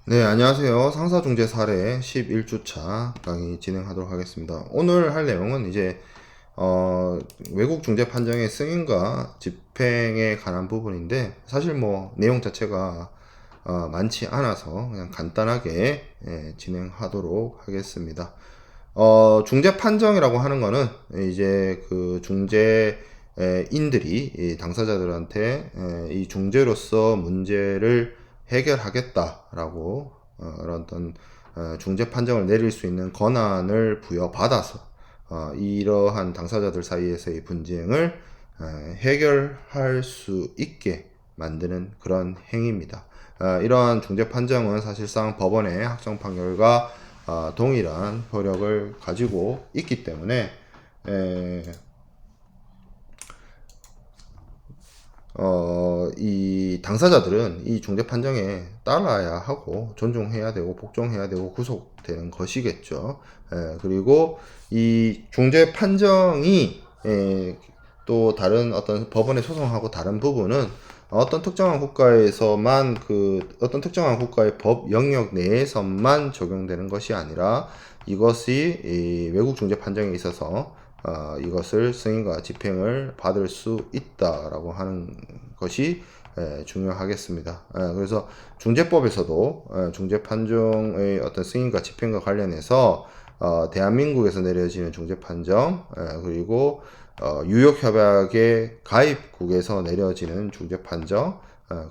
네, 안녕하세요. 상사중재 사례 11주차 강의 진행하도록 하겠습니다. 오늘 할 내용은 이제 외국 중재 판정의 승인과 집행에 관한 부분인데, 사실 뭐 내용 자체가 많지 않아서 그냥 간단하게 진행하도록 하겠습니다. 중재 판정이라고 하는 거는 이제 그 중재인들이 이 당사자들한테 이 중재로서 문제를 해결하겠다라고 그런 어떤 중재 판정을 내릴 수 있는 권한을 부여받아서 이러한 당사자들 사이에서의 분쟁을 해결할 수 있게 만드는 그런 행위입니다. 이러한 중재 판정은 사실상 법원의 확정 판결과 동일한 효력을 가지고 있기 때문에 이 당사자들은 이 중재 판정에 따라야 하고 존중해야 되고 복종해야 되고 구속되는 것이겠죠. 그리고 이 중재 판정이 또 다른 어떤 법원에 소송하고 다른 부분은 어떤 특정한 국가에서만 어떤 특정한 국가의 법 영역 내에서만 적용되는 것이 아니라 이것이 이 외국 중재 판정에 있어서 이것을 승인과 집행을 받을 수 있다라고 하는 것이 중요하겠습니다. 그래서 중재법에서도 중재 판정의 어떤 승인과 집행과 관련해서 대한민국에서 내려지는 중재 판정 그리고 유역협약의 가입국에서 내려지는 중재 판정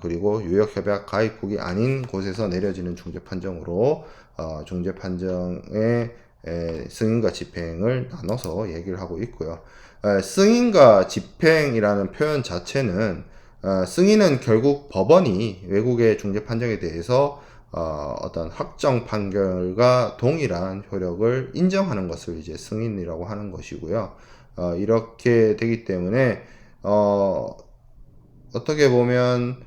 그리고 유역협약 가입국이 아닌 곳에서 내려지는 중재 판정으로 중재 판정의 승인과 집행을 나눠서 얘기를 하고 있고요. 승인과 집행이라는 표현 자체는 승인은 결국 법원이 외국의 중재 판정에 대해서 어떤 확정 판결과 동일한 효력을 인정하는 것을 이제 승인이라고 하는 것이고요. 이렇게 되기 때문에 어떻게 보면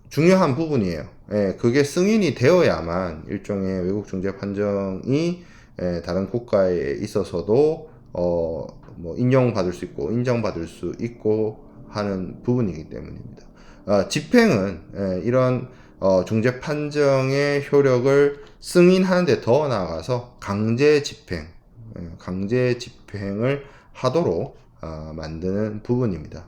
중요한 부분이에요. 그게 승인이 되어야만 일종의 외국 중재 판정이 다른 국가에 있어서도 뭐 인용받을 수 있고 인정받을 수 있고 하는 부분이기 때문입니다. 집행은 이런 중재 판정의 효력을 승인하는데 더 나아가서 강제 집행을 하도록 만드는 부분입니다.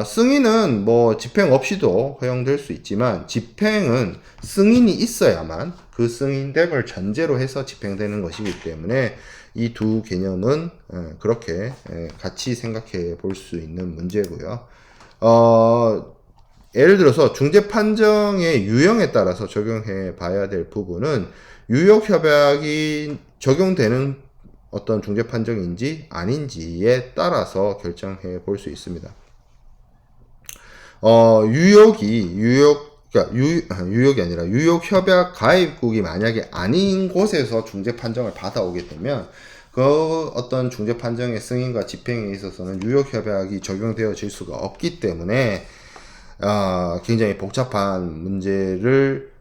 승인은 뭐 집행 없이도 허용될 수 있지만 집행은 승인이 있어야만 그 승인됨을 전제로 해서 집행되는 것이기 때문에 이 두 개념은 그렇게 같이 생각해 볼 수 있는 문제고요. 예를 들어서 중재 판정의 유형에 따라서 적용해 봐야 될 부분은 유역협약이 적용되는 어떤 중재 판정인지 아닌지에 따라서 결정해 볼 수 있습니다. 유역이 아니라 유역협약 가입국이 만약에 아닌 곳에서 중재 판정을 받아오게 되면 그 어떤 중재 판정의 승인과 집행에 있어서는 유역협약이 적용되어질 수가 없기 때문에 굉장히 복잡한 문제를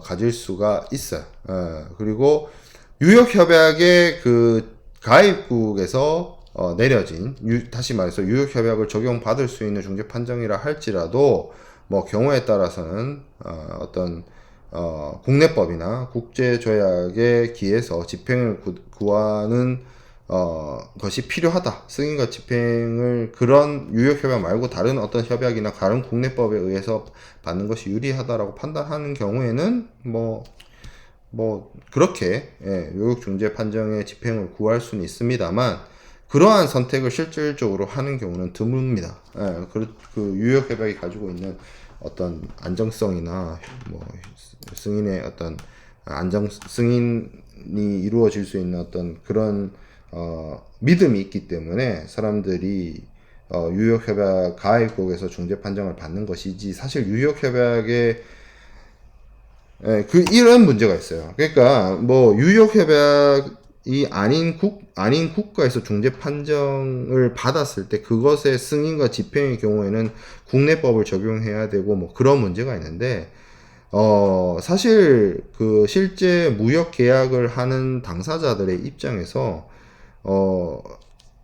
가질 수가 있어요. 그리고 유역협약의 그 가입국에서 내려진 다시 말해서 유역협약을 적용받을 수 있는 중재 판정이라 할지라도 뭐 경우에 따라서는 어떤 국내법이나 국제조약에 기해서 집행을 구하는 것이 필요하다. 승인과 집행을 그런 유역협약 말고 다른 어떤 협약이나 다른 국내법에 의해서 받는 것이 유리하다라고 판단하는 경우에는 그렇게 외국 중재 판정의 집행을 구할 수는 있습니다만 그러한 선택을 실질적으로 하는 경우는 드뭅니다. 그 유역협약이 가지고 있는 어떤 안정성이나 뭐 승인의 어떤 승인이 이루어질 수 있는 어떤 그런 믿음이 있기 때문에 사람들이 유역협약 가입국에서 중재 판정을 받는 것이지 사실 유역협약에 이런 문제가 있어요. 그러니까 뭐 유역협약이 아닌 국가에서 중재 판정을 받았을 때 그것의 승인과 집행의 경우에는 국내법을 적용해야 되고 뭐 그런 문제가 있는데 사실 그 실제 무역 계약을 하는 당사자들의 입장에서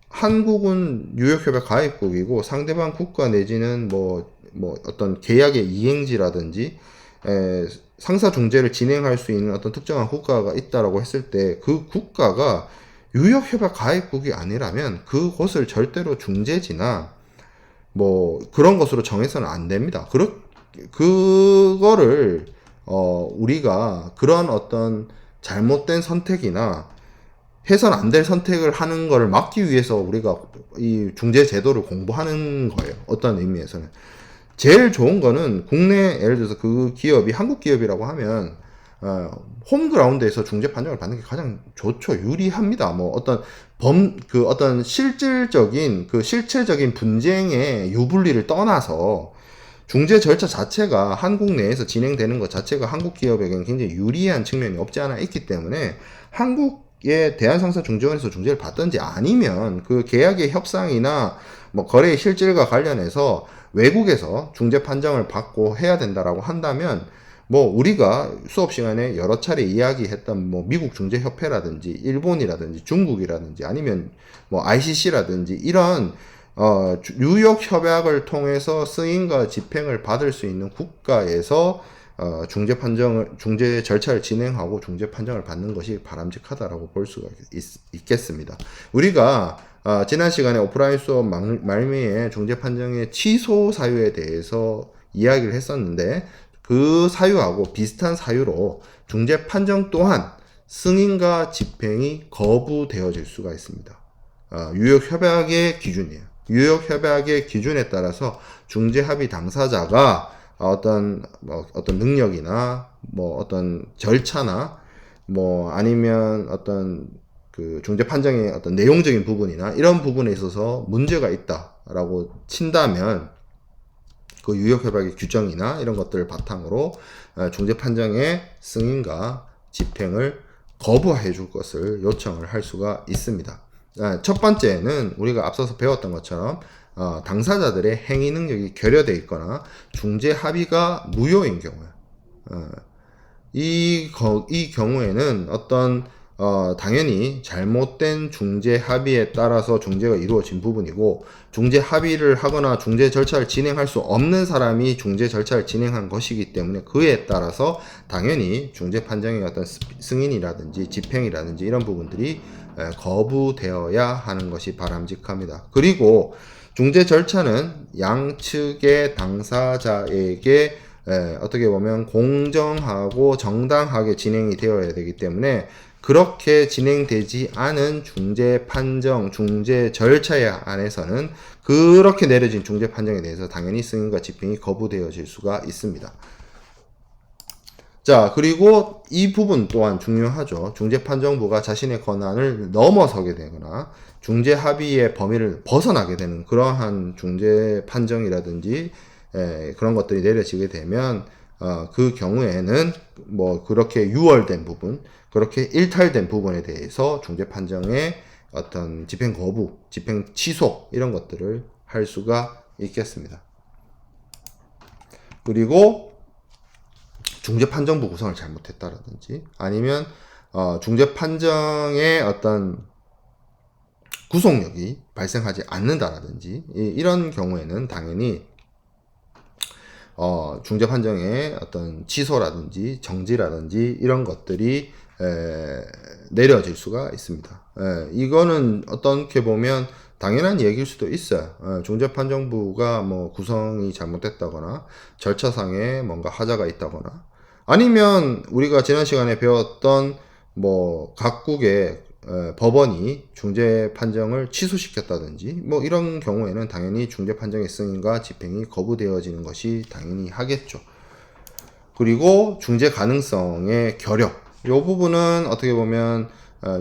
한국은 유역협약 가입국이고 상대방 국가 내지는 뭐 어떤 계약의 이행지라든지 상사 중재를 진행할 수 있는 어떤 특정한 국가가 있다라고 했을 때 그 국가가 유역협약 가입국이 아니라면 그곳을 절대로 중재지나 뭐 그런 것으로 정해서는 안 됩니다. 그거를 우리가 그런 어떤 잘못된 선택이나 해선 안 될 선택을 하는 거를 막기 위해서 우리가 이 중재 제도를 공부하는 거예요. 어떤 의미에서는. 제일 좋은 거는 국내 예를 들어서 그 기업이 한국 기업이라고 하면 홈그라운드에서 중재 판정을 받는 게 가장 좋죠. 유리합니다. 뭐 어떤 실질적인 실체적인 분쟁의 유불리를 떠나서 중재 절차 자체가 한국 내에서 진행되는 것 자체가 한국 기업에게는 굉장히 유리한 측면이 없지 않아 있기 때문에 한국의 대한상사중재원에서 중재를 받든지 아니면 그 계약의 협상이나 뭐 거래의 실질과 관련해서 외국에서 중재 판정을 받고 해야 된다라고 한다면 뭐 우리가 수업 시간에 여러 차례 이야기했던 뭐 미국 중재 협회라든지 일본이라든지 중국이라든지 아니면 뭐 ICC라든지 이런 뉴욕 협약을 통해서 승인과 집행을 받을 수 있는 국가에서 중재 절차를 진행하고 중재 판정을 받는 것이 바람직하다라고 볼 수가 있겠습니다. 우리가 지난 시간에 오프라인 수업 말미에 중재 판정의 취소 사유에 대해서 이야기를 했었는데 그 사유하고 비슷한 사유로 중재 판정 또한 승인과 집행이 거부되어질 수가 있습니다. 뉴욕 협약의 기준이에요. 뉴욕 협약의 기준에 따라서 중재 합의 당사자가 어떤 능력이나 뭐 어떤 절차나 뭐 아니면 어떤 그 중재 판정의 어떤 내용적인 부분이나 이런 부분에 있어서 문제가 있다라고 친다면 그 뉴욕 협약의 규정이나 이런 것들을 바탕으로 중재 판정의 승인과 집행을 거부해 줄 것을 요청을 할 수가 있습니다. 첫 번째는 우리가 앞서서 배웠던 것처럼 당사자들의 행위 능력이 결여되어 있거나 중재 합의가 무효인 경우에 이 경우에는 어떤 당연히 잘못된 중재 합의에 따라서 중재가 이루어진 부분이고 중재 합의를 하거나 중재 절차를 진행할 수 없는 사람이 중재 절차를 진행한 것이기 때문에 그에 따라서 당연히 중재 판정의 어떤 승인이라든지 집행이라든지 이런 부분들이 거부되어야 하는 것이 바람직합니다. 그리고 중재 절차는 양측의 당사자에게 어떻게 보면 공정하고 정당하게 진행이 되어야 되기 때문에 그렇게 진행되지 않은 중재 판정, 중재 절차에 안에서는 그렇게 내려진 중재 판정에 대해서 당연히 승인과 집행이 거부되어질 수가 있습니다. 자, 그리고 이 부분 또한 중요하죠. 중재판정부가 자신의 권한을 넘어서게 되거나 중재 합의의 범위를 벗어나게 되는 그러한 중재 판정이라든지 그런 것들이 내려지게 되면 그 경우에는 뭐 그렇게 유월된 부분, 그렇게 일탈된 부분에 대해서 중재 판정의 어떤 집행 거부, 집행 취소 이런 것들을 할 수가 있겠습니다. 그리고 중재 판정부 구성을 잘못했다라든지 아니면 중재 판정의 어떤 구속력이 발생하지 않는다라든지 이런 경우에는 당연히 중재 판정의 어떤 취소라든지 정지라든지 이런 것들이 내려질 수가 있습니다. 이거는 어떻게 보면 당연한 얘기일 수도 있어요. 중재판정부가 뭐 구성이 잘못됐다거나 절차상에 뭔가 하자가 있다거나 아니면 우리가 지난 시간에 배웠던 뭐 각국의 법원이 중재 판정을 취소시켰다든지 뭐 이런 경우에는 당연히 중재 판정의 승인과 집행이 거부되어지는 것이 당연히 하겠죠. 그리고 중재 가능성의 결여, 이 부분은 어떻게 보면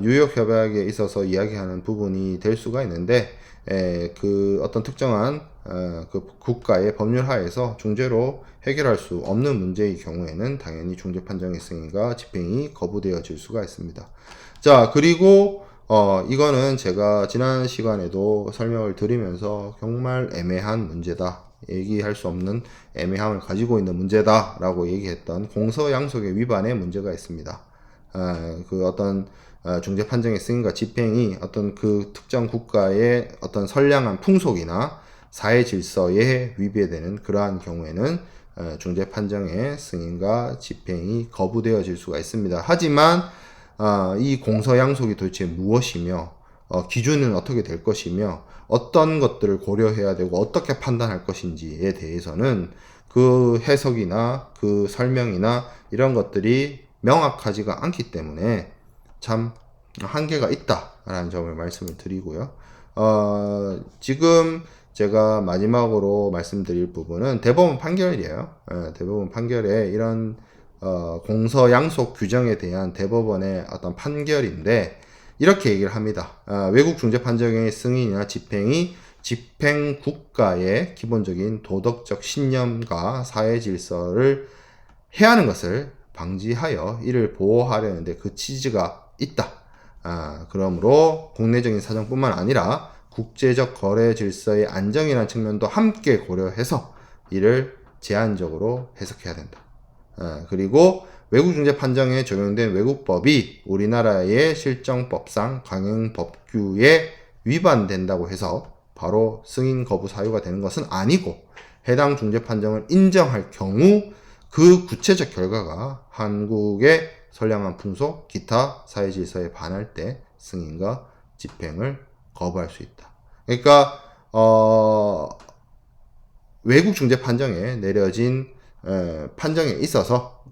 뉴욕 협약에 있어서 이야기하는 부분이 될 수가 있는데 그 어떤 특정한 그 국가의 법률 하에서 중재로 해결할 수 없는 문제의 경우에는 당연히 중재 판정의 승인과 집행이 거부되어질 수가 있습니다. 자, 그리고 이거는 제가 지난 시간에도 설명을 드리면서 정말 애매한 문제다, 얘기할 수 없는 애매함을 가지고 있는 문제다 라고 얘기했던 공서양속의 위반의 문제가 있습니다. 그 어떤 중재 판정의 승인과 집행이 어떤 그 특정 국가의 어떤 선량한 풍속이나 사회 질서에 위배되는 그러한 경우에는 중재 판정의 승인과 집행이 거부되어질 수가 있습니다. 하지만 이 공서양속이 도대체 무엇이며 기준은 어떻게 될 것이며 어떤 것들을 고려해야 되고 어떻게 판단할 것인지에 대해서는 그 해석이나 그 설명이나 이런 것들이 명확하지가 않기 때문에 참 한계가 있다라는 점을 말씀을 드리고요. 지금 제가 마지막으로 말씀드릴 부분은 대법원 판결이에요. 대법원 판결에 이런 공서 양속 규정에 대한 대법원의 어떤 판결인데 이렇게 얘기를 합니다. 외국 중재 판정의 승인이나 집행이 집행 국가의 기본적인 도덕적 신념과 사회 질서를 해하는 것을 방지하여 이를 보호하려는데 그 취지가 있다. 그러므로 국내적인 사정뿐만 아니라 국제적 거래 질서의 안정이라는 측면도 함께 고려해서 이를 제한적으로 해석해야 된다. 그리고 외국 중재 판정에 적용된 외국법이 우리나라의 실정법상 강행 법규에 위반된다고 해서 바로 승인 거부 사유가 되는 것은 아니고 해당 중재 판정을 인정할 경우 그 구체적 결과가 한국의 선량한 풍속, 기타 사회 질서에 반할 때 승인과 집행을 거부할 수 있다. 그러니까 외국 중재 판정에 내려진 판정에 있어서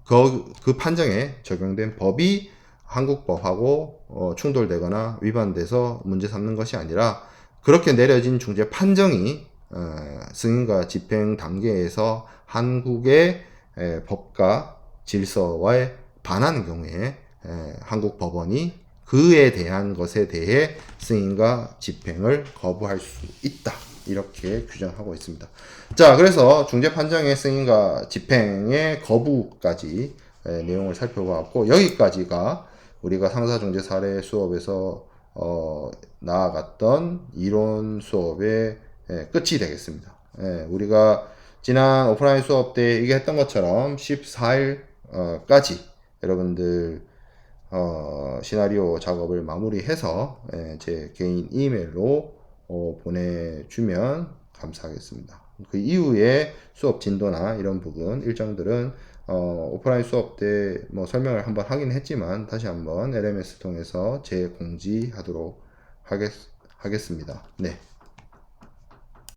그 판정에 적용된 법이 한국법하고 충돌되거나 위반돼서 문제 삼는 것이 아니라 그렇게 내려진 중재 판정이 승인과 집행 단계에서 한국의 법과 질서에 반하는 경우에 한국 법원이 그에 대한 것에 대해 승인과 집행을 거부할 수 있다. 이렇게 규정하고 있습니다. 자, 그래서 중재 판정의 승인과 집행의 거부까지 내용을 살펴봤고 여기까지가 우리가 상사중재 사례 수업에서 나아갔던 이론 수업의 끝이 되겠습니다. 우리가 지난 오프라인 수업 때 얘기했던 것처럼 14일까지 여러분들 시나리오 작업을 마무리해서 제 개인 이메일로 보내주면 감사하겠습니다. 그 이후에 수업 진도나 이런 부분 일정들은 오프라인 수업 때 뭐 설명을 한번 하긴 했지만 다시 한번 LMS 통해서 재공지하도록 하겠습니다. 네.